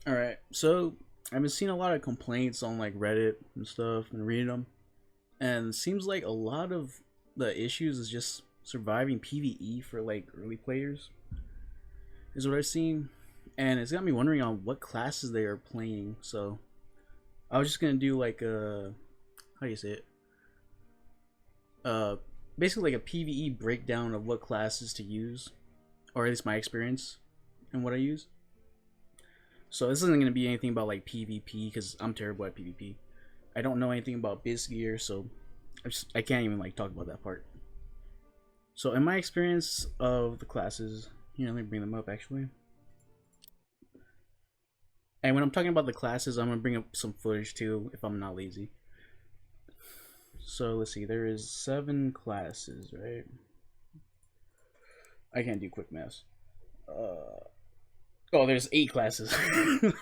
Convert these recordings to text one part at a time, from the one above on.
Alright, so I've been seeing a lot of complaints on like Reddit and stuff and reading them. And it seems like a lot of the issues is just surviving PvE for like early players, is what I've seen. And it's got me wondering on what classes they are playing. So I was just gonna do like a, how do you say it? Uh Basically like a PvE breakdown of what classes to use, or at least my experience and what I use. So this isn't gonna be anything about like PvP because I'm terrible at PvP. I don't know anything about biz gear, so I can't even like talk about that part. So in my experience of the classes, let me bring them up actually. And when I'm talking about the classes, I'm gonna bring up some footage too if I'm not lazy. So let's see, there is 7 classes, right? I can't do quick math. Oh, there's 8 classes.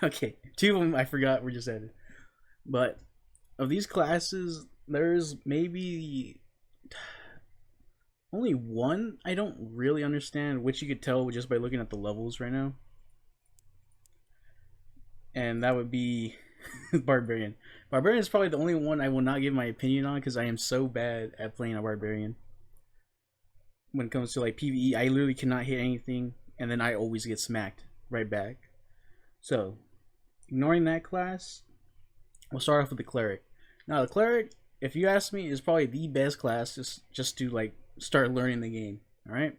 Okay, 2 of them I forgot were just added. But of these classes, there's maybe only one I don't really understand, which you could tell just by looking at the levels right now. And that would be Barbarian. Barbarian is probably the only one I will not give my opinion on because I am so bad at playing a Barbarian. When it comes to like PvE, I literally cannot hit anything, and then I always get smacked right back. So, ignoring that class, we'll start off with the Cleric. Now, the Cleric, if you ask me, is probably the best class just to like start learning the game. All right.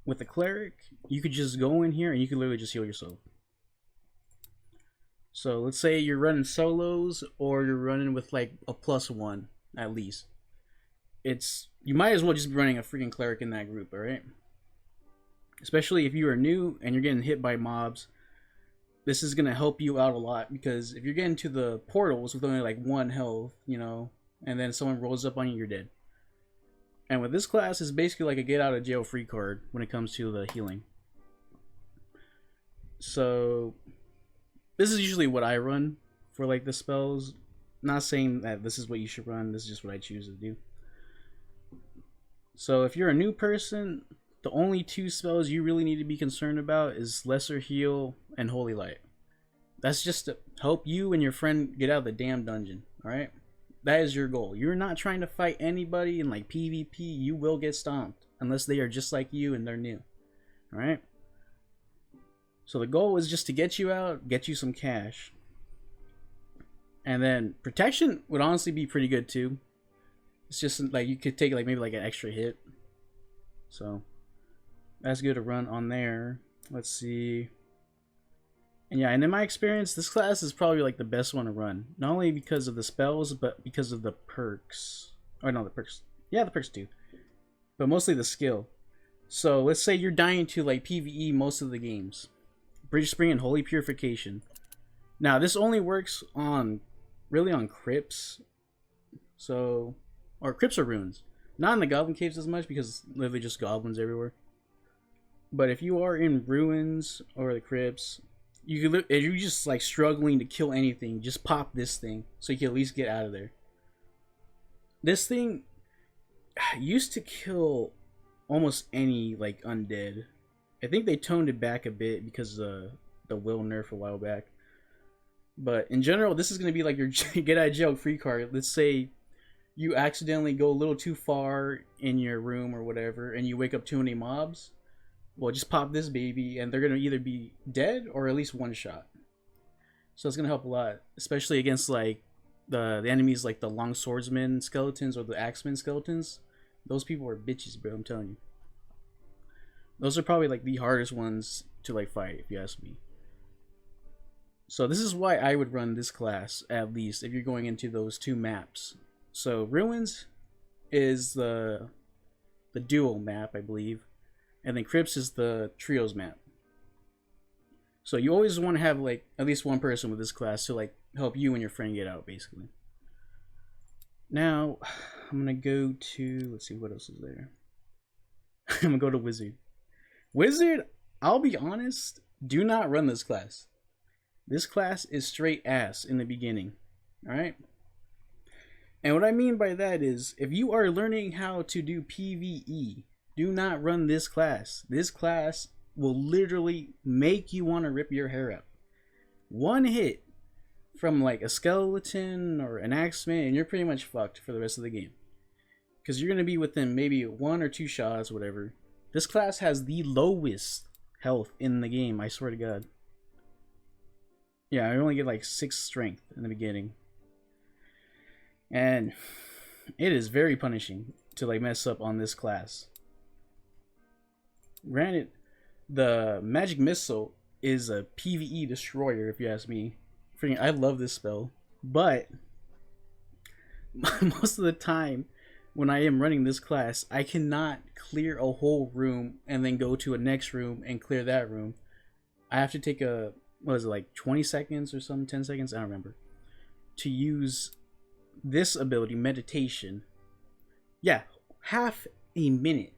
With the Cleric, you could just go in here and you can literally just heal yourself. So let's say you're running solos or you're running with like a +1 at least. You might as well just be running a freaking Cleric in that group, all right? Especially if you are new and you're getting hit by mobs, this is gonna help you out a lot because if you're getting to the portals with only like 1 health, and then someone rolls up on you, you're dead. And with this class, it's basically like a get out of jail free card when it comes to the healing. So this is usually what I run for like the spells. Not saying that this is what you should run, this is just what I choose to do. So if you're a new person, the only 2 spells you really need to be concerned about is Lesser Heal and Holy Light. That's just to help you and your friend get out of the damn dungeon, alright? That is your goal. You're not trying to fight anybody in like PvP, you will get stomped unless they are just like you and they're new. Alright? So the goal is just to get you out, get you some cash. And then protection would honestly be pretty good too. It's just like you could take like maybe like an extra hit. So that's good to run on there. Let's see. And yeah, and in my experience, this class is probably like the best one to run. Not only because of the spells, but because of the perks. Or no, the perks. Yeah, the perks too. But mostly the skill. So let's say you're dying to like PvE most of the games. Bridge Spring and Holy Purification. Now this only works on really on crypts. So, or crypts or ruins. Not in the goblin caves as much because literally just goblins everywhere. But if you are in ruins or the crypts, if you're just like struggling to kill anything, just pop this thing so you can at least get out of there. This thing used to kill almost any like undead. I think they toned it back a bit because the will nerf a while back. But in general, this is going to be like your get out of jail free card. Let's say you accidentally go a little too far in your room or whatever, and you wake up too many mobs. Well, just pop this baby, and they're going to either be dead or at least 1 shot. So it's going to help a lot, especially against like the enemies like the long swordsman skeletons or the axeman skeletons. Those people are bitches, bro. I'm telling you. Those are probably like the hardest ones to like fight, if you ask me. So this is why I would run this class, at least if you're going into those 2 maps. So Ruins is the duo map, I believe, and then Crypts is the trios map. So you always want to have like at least 1 person with this class to like help you and your friend get out, basically. Now I'm gonna go to, let's see what else is there. I'm gonna go to Wizard. Wizard, I'll be honest, do not run this class. This class is straight ass in the beginning. Alright? And what I mean by that is, if you are learning how to do PvE, do not run this class. This class will literally make you want to rip your hair out. one hit from like a skeleton or an axeman, and you're pretty much fucked for the rest of the game. Because you're gonna be within maybe 1 or 2 shots, whatever. This class has the lowest health in the game, I swear to God. Yeah, I only get like 6 strength in the beginning. And it is very punishing to like mess up on this class. Granted, the magic missile is a PvE destroyer, if you ask me. Freaking, I love this spell, but most of the time when I am running this class, I cannot clear a whole room and then go to a next room and clear that room. I have to take a, what is it, like 20 seconds or something, 10 seconds, I don't remember, to use this ability, meditation. Yeah, half a minute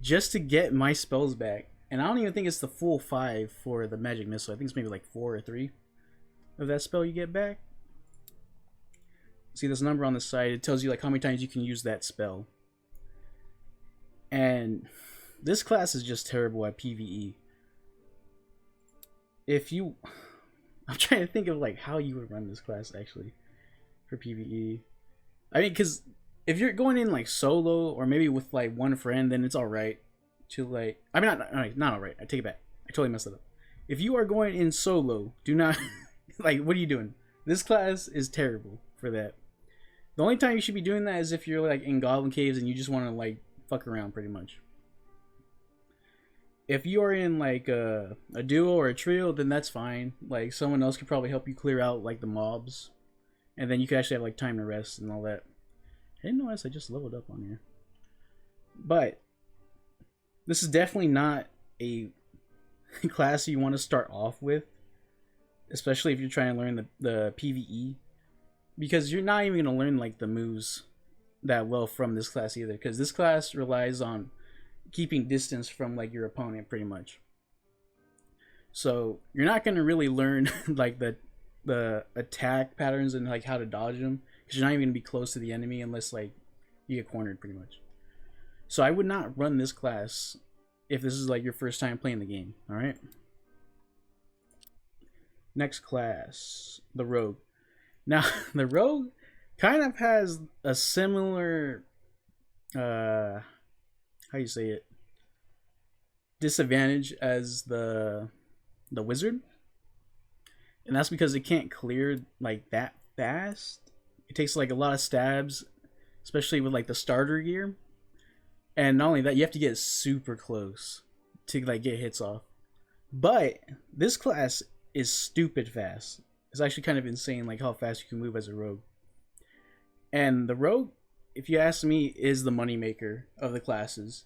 just to get my spells back. And I don't even think it's the full 5 for the magic missile. I think it's maybe like 4 or 3 of that spell you get back. See this number on the side, it tells you like how many times you can use that spell. And this class is just terrible at PvE. If you, I'm trying to think of like how you would run this class actually for PvE. I mean, because if you're going in like solo or maybe with like one friend, then it's alright to like, I mean, not alright, I take it back, I totally messed it up. If you are going in solo, do not like, what are you doing? This class is terrible for that. The only time you should be doing that is if you're like in goblin caves and you just want to like fuck around pretty much. If you are in like a duo or a trio, then that's fine. Like someone else could probably help you clear out like the mobs, and then you can actually have like time to rest and all that. I didn't notice I just leveled up on here. But this is definitely not a class you want to start off with, especially if you're trying to learn the PvE, because you're not even going to learn like the moves that well from this class either, because this class relies on keeping distance from like your opponent pretty much. So you're not going to really learn like the attack patterns and like how to dodge them, because you're not even going to be close to the enemy unless like you get cornered pretty much. So I would not run this class if this is like your first time playing the game. All right, next class, the rogue. Now the rogue kind of has a similar how you say it, disadvantage as the wizard, and that's because it can't clear like that fast. It takes like a lot of stabs, especially with like the starter gear, and not only that, you have to get super close to like get hits off. But this class is stupid fast. It's actually kind of insane like how fast you can move as a rogue. And the rogue, if you ask me, is the moneymaker of the classes.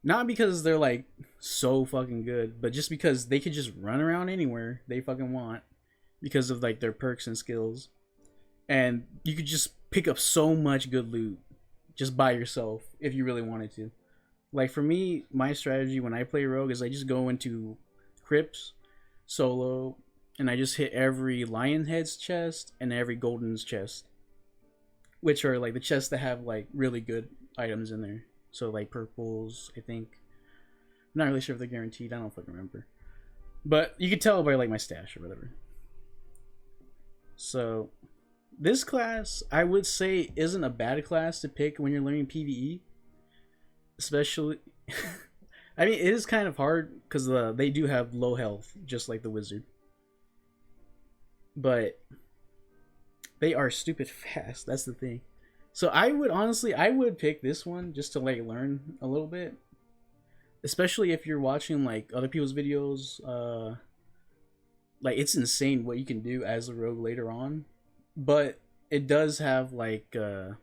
Not because they're like so fucking good, but just because they could just run around anywhere they fucking want because of like their perks and skills. And you could just pick up so much good loot just by yourself if you really wanted to. Like for me, my strategy when I play rogue is I just go into crypts solo and I just hit every lion head's chest and every golden's chest, which are like the chests that have like really good items in there. So like purples, I think. I'm not really sure if they're guaranteed. I don't fucking remember. But you can tell by like my stash or whatever. So this class, I would say, isn't a bad class to pick when you're learning PvE. Especially, I mean, it is kind of hard because they do have low health, just like the wizard. But they are stupid fast. That's the thing. So I would pick this one just to like learn a little bit, especially if you're watching like other people's videos. Like it's insane what you can do as a rogue later on, but it does have like how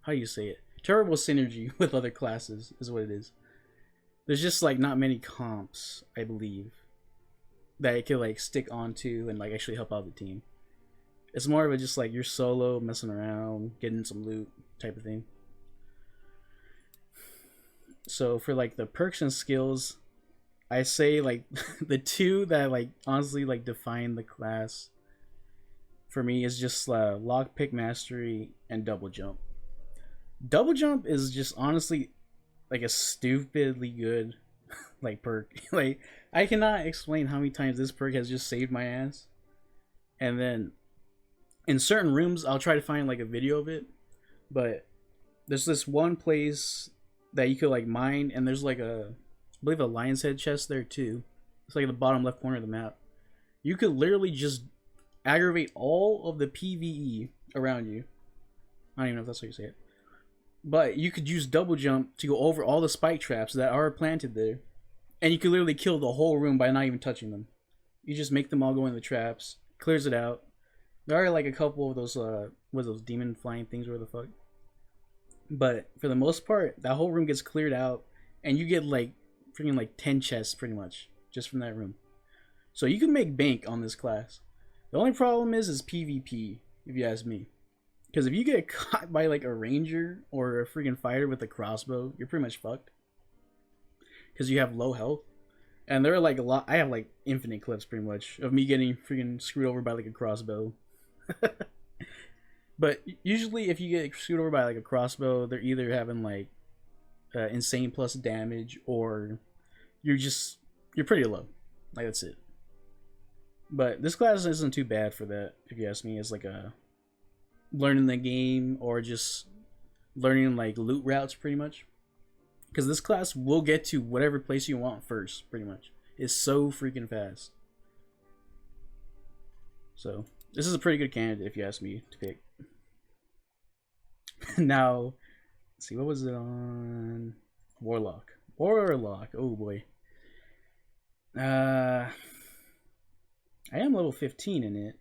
do you say it? Terrible synergy with other classes is what it is. There's just like not many comps, I believe, that it can like stick onto and like actually help out the team. It's more of a just like you're solo, messing around, getting some loot type of thing. So for like the perks and skills, I say like the two that like honestly like define the class for me is just lockpick mastery and double jump. Double jump is just honestly like a stupidly good like perk. Like I cannot explain how many times this perk has just saved my ass. And then in certain rooms, I'll try to find like a video of it. But there's this one place that you could like mine, and there's like I believe a lion's head chest there too. It's like in the bottom left corner of the map. You could literally just aggravate all of the PvE around you. I don't even know if that's how you say it. But you could use double jump to go over all the spike traps that are planted there. And you could literally kill the whole room by not even touching them. You just make them all go in the traps. Clears it out. There are like a couple of those, what those demon flying things, where the fuck. But for the most part, that whole room gets cleared out. And you get like, freaking like 10 chests pretty much. Just from that room. So you can make bank on this class. The only problem is PvP, if you ask me. Because if you get caught by like a ranger or a freaking fighter with a crossbow, you're pretty much fucked. Because you have low health. And there are like a lot, I have like infinite clips pretty much of me getting freaking screwed over by like a crossbow. But usually if you get screwed over by like a crossbow, they're either having like insane plus damage, or you're pretty low. Like, that's it. But this class isn't too bad for that, if you ask me. It's like a learning the game, or just learning like loot routes pretty much. Because this class will get to whatever place you want first, pretty much. It's so freaking fast. So this is a pretty good candidate, if you ask me, to pick. Now, let's see, what was it on? Warlock. Oh boy. I am level 15 in it.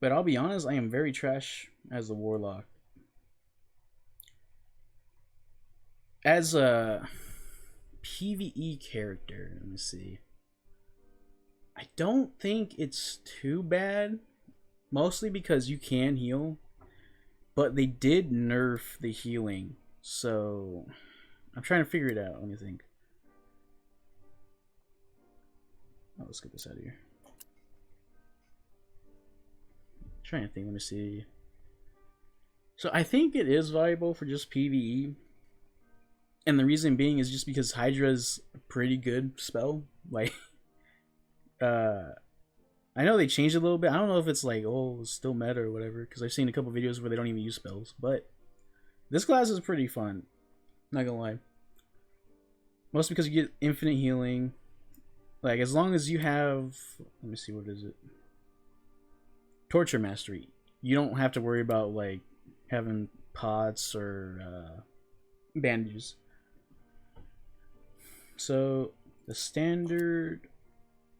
But I'll be honest, I am very trash as a Warlock. As a PvE character, let me see. I don't think it's too bad. Mostly because you can heal. But they did nerf the healing. So I'm trying to figure it out. Let me think. Oh, let's get this out of here. Trying to think, let me see. So I think it is viable for just PvE. And the reason being is just because Hydra's a pretty good spell. Like, I know they changed it a little bit. I don't know if it's like, oh, it's still meta or whatever, because I've seen a couple videos where they don't even use spells. But this class is pretty fun. Not gonna lie. Mostly because you get infinite healing. Like, as long as you have, let me see, what is it? Torture Mastery. You don't have to worry about like having pots or bandages. So the standard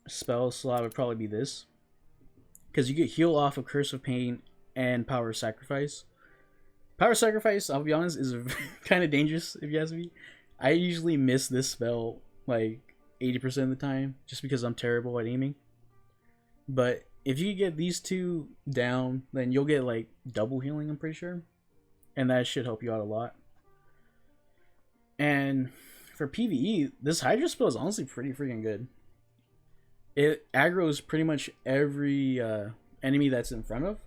spell slot would probably be this, because you get heal off of Curse of Pain and Power Sacrifice. Power Sacrifice, I'll be honest, is kind of dangerous, if you ask me. I usually miss this spell like 80% of the time, just because I'm terrible at aiming. But if you get these two down, then you'll get like double healing, I'm pretty sure. And that should help you out a lot. And for PvE, this Hydra spell is honestly pretty freaking good. It aggroes pretty much every enemy that's in front of.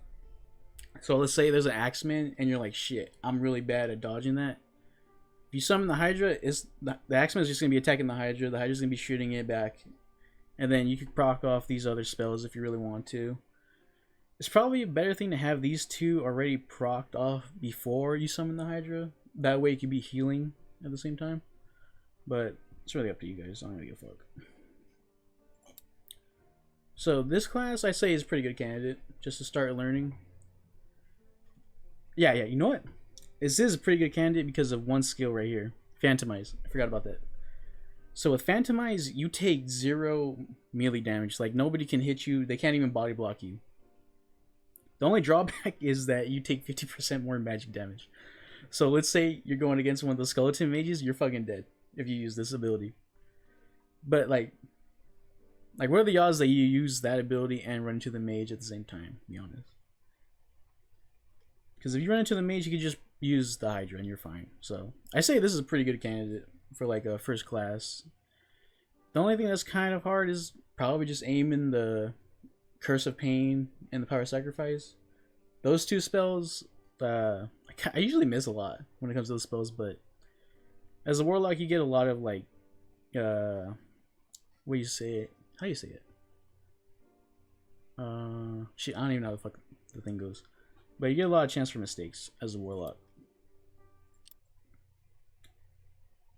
So let's say there's an Axeman and you're like, shit, I'm really bad at dodging that. If you summon the Hydra, the Axeman is just going to be attacking the Hydra. The Hydra's going to be shooting it back. And then you could proc off these other spells if you really want to. It's probably a better thing to have these two already procced off before you summon the Hydra. That way you could be healing at the same time. But it's really up to you guys. I don't really give a fuck. So this class, I say, is a pretty good candidate just to start learning. Yeah, you know what? This is a pretty good candidate because of one skill right here. Phantomize. I forgot about that. So with Phantomize, you take 0 melee damage. Like, nobody can hit you. They can't even body block you. The only drawback is that you take 50% more magic damage. So let's say you're going against one of the skeleton mages, you're fucking dead if you use this ability. But like what are the odds that you use that ability and run into the mage at the same time, to be honest? Because if you run into the mage, you can just use the Hydra and you're fine. So I say this is a pretty good candidate for like a first class. The only thing that's kind of hard is probably just aiming the Curse of Pain and the Power Sacrifice. Those two spells, I usually miss a lot when it comes to those spells, but as a Warlock, you get a lot of like What do you say it? How do you say it? Shit, I don't even know how the fuck the thing goes. But you get a lot of chance for mistakes as a warlock.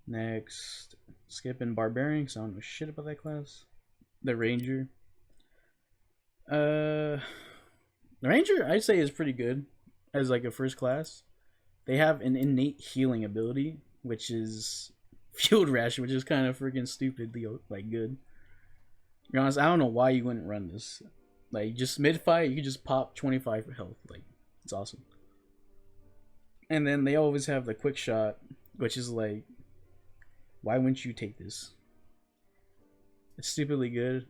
Next, skipping barbarian because I don't know shit about that class. The ranger. The ranger I'd say is pretty good as like a first class. They have an innate healing ability, which is field rash, which is kind of freaking stupidly like good. To be honest, I don't know why you wouldn't run this. Like just mid fight, you could just pop 25 health. Like it's awesome. And then they always have the quick shot, which is like, why wouldn't you take this? It's stupidly good.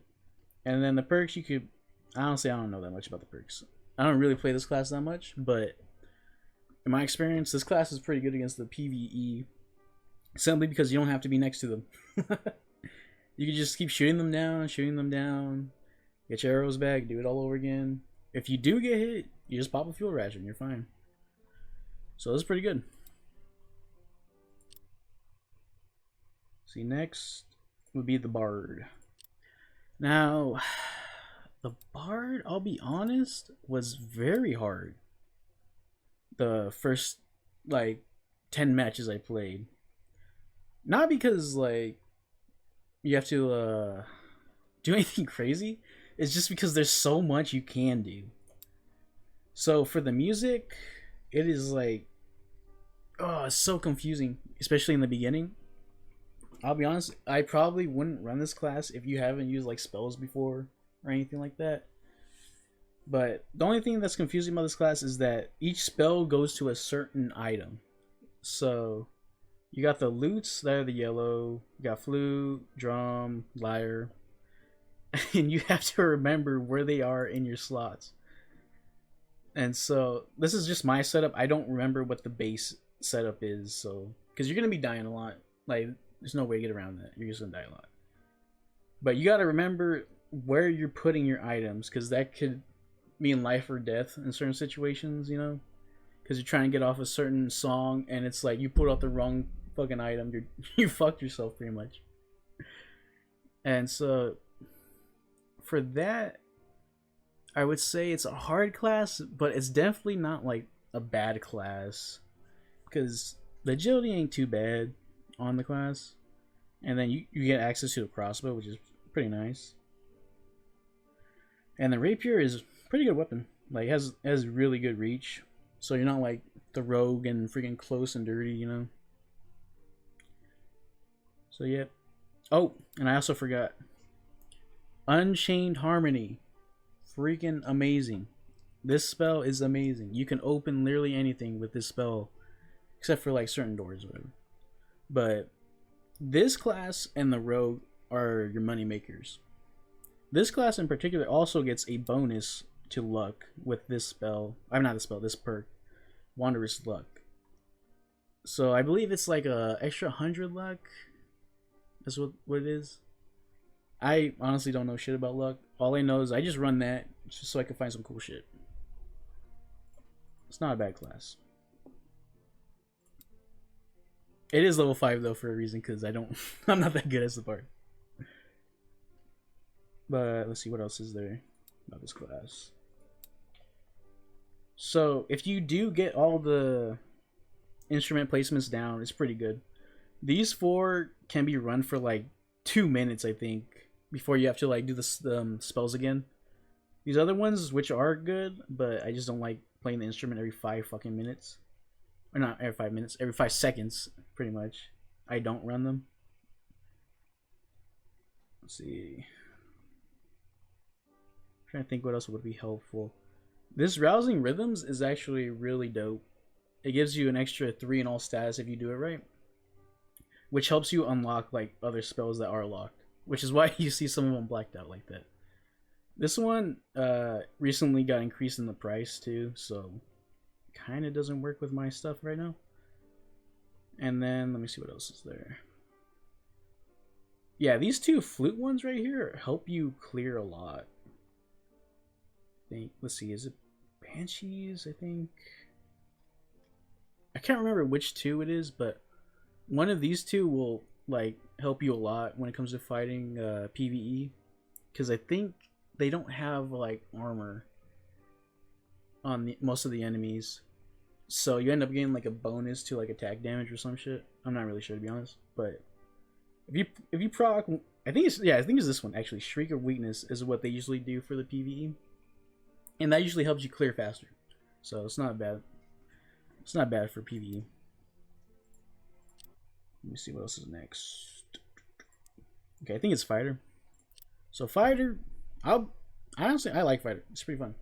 And then the perks you could, honestly, I don't know that much about the perks. I don't really play this class that much, but in my experience, this class is pretty good against the PvE. Simply because you don't have to be next to them. You can just keep shooting them down, get your arrows back, do it all over again. If you do get hit, you just pop a fuel ration, you're fine. So this is pretty good. See, next would be the bard. Now, the bard, I'll be honest, was very hard. The first, like, 10 matches I played. Not because, like, you have to, do anything crazy. It's just because there's so much you can do. So, for the music, it is, like, oh, it's so confusing. Especially in the beginning. I'll be honest, I probably wouldn't run this class if you haven't used like spells before or anything like that. But the only thing that's confusing about this class is that each spell goes to a certain item. So you got the lutes that are the yellow, you got flute, drum, lyre, and you have to remember where they are in your slots. And so this is just my setup. I don't remember what the base setup is, so because you're gonna be dying a lot. Like, there's no way to get around that. You're just gonna die a lot. But you gotta remember where you're putting your items, because that could mean life or death in certain situations, you know? Because you're trying to get off a certain song, and it's like you put out the wrong fucking item. You fucked yourself pretty much. And so, for that, I would say it's a hard class, but it's definitely not like a bad class. Because the agility ain't too bad on the class, and then you get access to the crossbow, which is pretty nice. And the rapier is a pretty good weapon. Like, it has really good reach, so you're not like the rogue and freaking close and dirty, you know. So yeah. Oh, and I also forgot, Unchained Harmony, freaking amazing. This spell is amazing. You can open literally anything with this spell, except for like certain doors or whatever. But this class and the rogue are your money makers. This class in particular also gets a bonus to luck with this spell. I'm not the spell, this perk, Wanderous Luck. So I believe it's like a extra 100 luck. That's what it is. I honestly don't know shit about luck. All I know is I just run that just so I can find some cool shit. It's not a bad class. It is level 5 though for a reason, because I'm not that good as the bard. But let's see what else is there about this class. So if you do get all the instrument placements down, it's pretty good. These 4 can be run for like 2 minutes, I think, before you have to like do the spells again. These other ones, which are good, but I just don't like playing the instrument every 5 fucking minutes. Or not every 5 minutes, every 5 seconds, pretty much. I don't run them. Let's see. I'm trying to think what else would be helpful. This Rousing Rhythms is actually really dope. It gives you an extra 3 in all status if you do it right, which helps you unlock like other spells that are locked, which is why you see some of them blacked out like that. This one recently got increased in the price too, so kind of doesn't work with my stuff right now. And then let me see what else is there. Yeah, these 2 flute ones right here help you clear a lot. Let's see, is it Banshees? I think I can't remember which 2 it is, but one of these 2 will like help you a lot when it comes to fighting PvE, because I think they don't have like armor on most of the enemies, so you end up getting like a bonus to like attack damage or some shit. I'm not really sure, to be honest, but if you proc, I think it's this one actually. Shriek of Weakness is what they usually do for the PvE, and that usually helps you clear faster. So it's not bad. It's not bad for PvE. Let me see what else is next. Okay, I think it's Fighter. So Fighter, I like Fighter. It's pretty fun.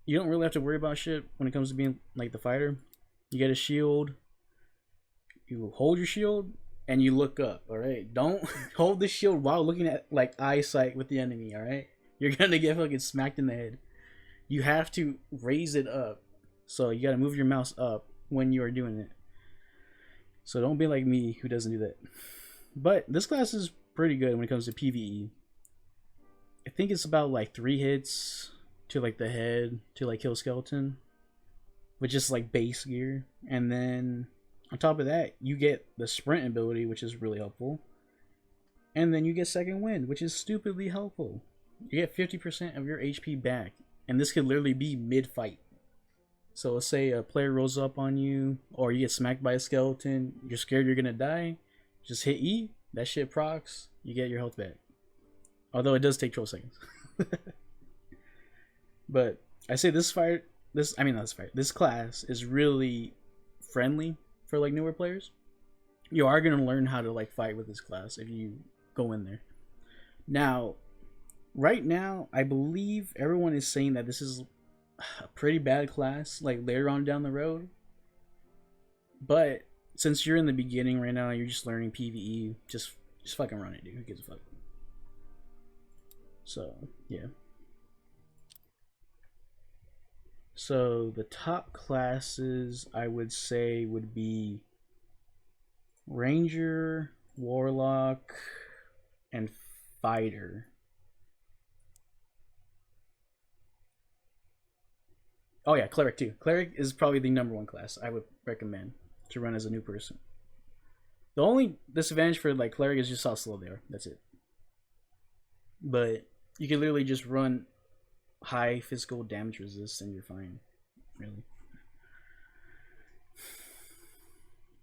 You don't really have to worry about shit when it comes to being like the fighter. You get a shield. You hold your shield and you look up. All right, don't hold the shield while looking at like eyesight with the enemy. All right, you're gonna get fucking smacked in the head. You have to raise it up, so you gotta move your mouse up when you are doing it. So don't be like me who doesn't do that. But this class is pretty good when it comes to PvE. I think it's about like 3 hits to like the head to like kill skeleton, with just like base gear, and then on top of that you get the sprint ability, which is really helpful, and then you get second wind, which is stupidly helpful. You get 50% of your HP back, and this could literally be mid-fight. So let's say a player rolls up on you, or you get smacked by a skeleton, you're scared you're gonna die, just hit E, that shit procs, you get your health back. Although it does take 12 seconds. But I say this class is really friendly for like newer players. You are gonna learn how to like fight with this class if you go in there. Now, right now, I believe everyone is saying that this is a pretty bad class like later on down the road. But since you're in the beginning right now, you're just learning PvE, just fucking run it, dude. Who gives a fuck? So yeah. So the top classes I would say would be Ranger, Warlock, and Fighter. Oh yeah, Cleric too. Cleric is probably the #1 class I would recommend to run as a new person. The only disadvantage for like Cleric is just how slow they are. That's it. But you can literally just run high physical damage resist and you're fine, really.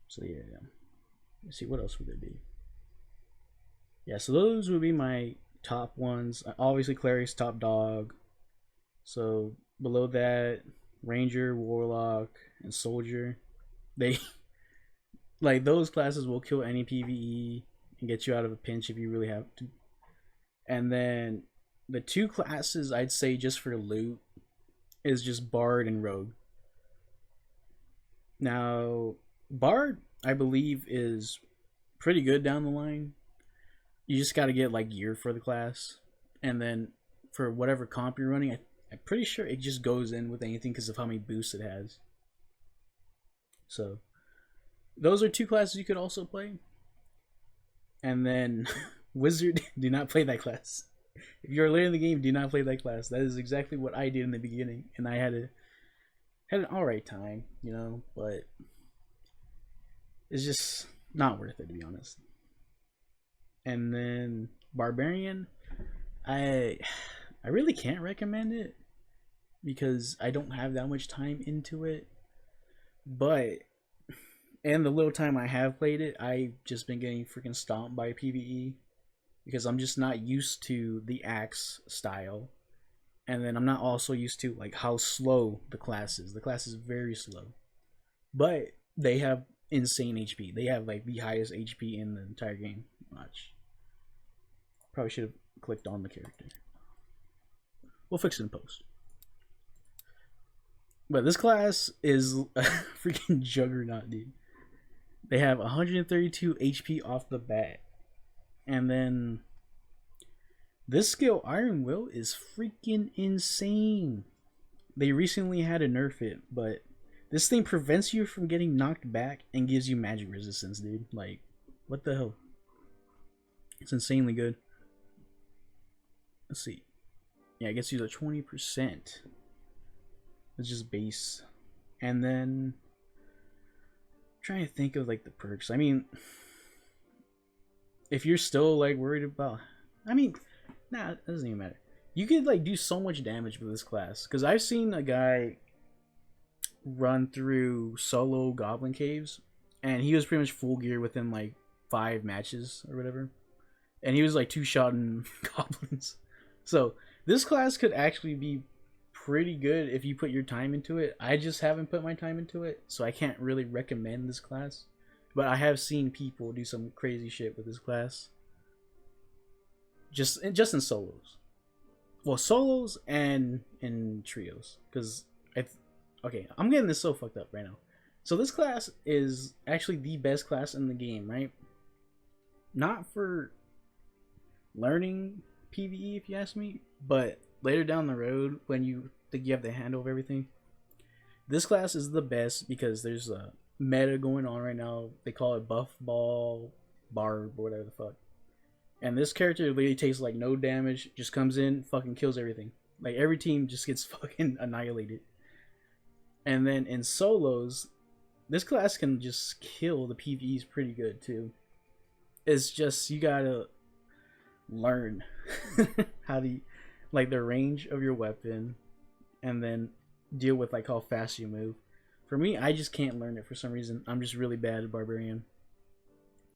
So yeah, let's see, what else would there be? Yeah, so those would be my top ones. Obviously Claric's top dog. So below that, Ranger, Warlock, and Soldier. They like those classes will kill any PvE and get you out of a pinch if you really have to. And then the 2 classes I'd say just for loot is just Bard and Rogue. Now, Bard, I believe, is pretty good down the line. You just got to get like gear for the class, and then for whatever comp you're running, I'm pretty sure it just goes in with anything because of how many boosts it has. So those are 2 classes you could also play. And then Wizard, do not play that class. If you're late in the game, do not play that class. That is exactly what I did in the beginning, and I had an alright time, you know, but it's just not worth it, to be honest. And then Barbarian, I really can't recommend it because I don't have that much time into it. But and the little time I have played it, I've just been getting freaking stomped by PvE because I'm just not used to the axe style, and then I'm not also used to like how slow the class is. The class is very slow, but they have insane HP. They have like the highest HP in the entire game. Watch. Probably should have clicked on the character. We'll fix it in post. But this class is a freaking juggernaut, dude. They have 132 HP off the bat. And then this skill, Iron Will, is freaking insane. They recently had to nerf it, but this thing prevents you from getting knocked back and gives you magic resistance, dude. Like, what the hell? It's insanely good. Let's see. Yeah, it gets you to 20%. It's just base. And then I'm trying to think of like the perks. I mean, if you're still like worried about, I mean, nah, it doesn't even matter. You could like do so much damage with this class because I've seen a guy run through solo goblin caves, and he was pretty much full gear within like 5 matches or whatever, and he was like two-shotting goblins. So this class could actually be pretty good if you put your time into it. I just haven't put my time into it, so I can't really recommend this class. But I have seen people do some crazy shit with this class. Just in solos. Well, solos and in trios. Because okay, I'm getting this so fucked up right now. So this class is actually the best class in the game, right? Not for learning PvE, if you ask me, but later down the road when you think you have the handle of everything, this class is the best because there's a meta going on right now. They call it buff ball barb or whatever the fuck. And this character literally takes like no damage, just comes in, fucking kills everything. Like every team just gets fucking annihilated. And then in solos, this class can just kill the PvEs pretty good too. It's just you gotta learn how to like the range of your weapon, and then deal with like how fast you move. For me, I just can't learn it for some reason. I'm just really bad at barbarian.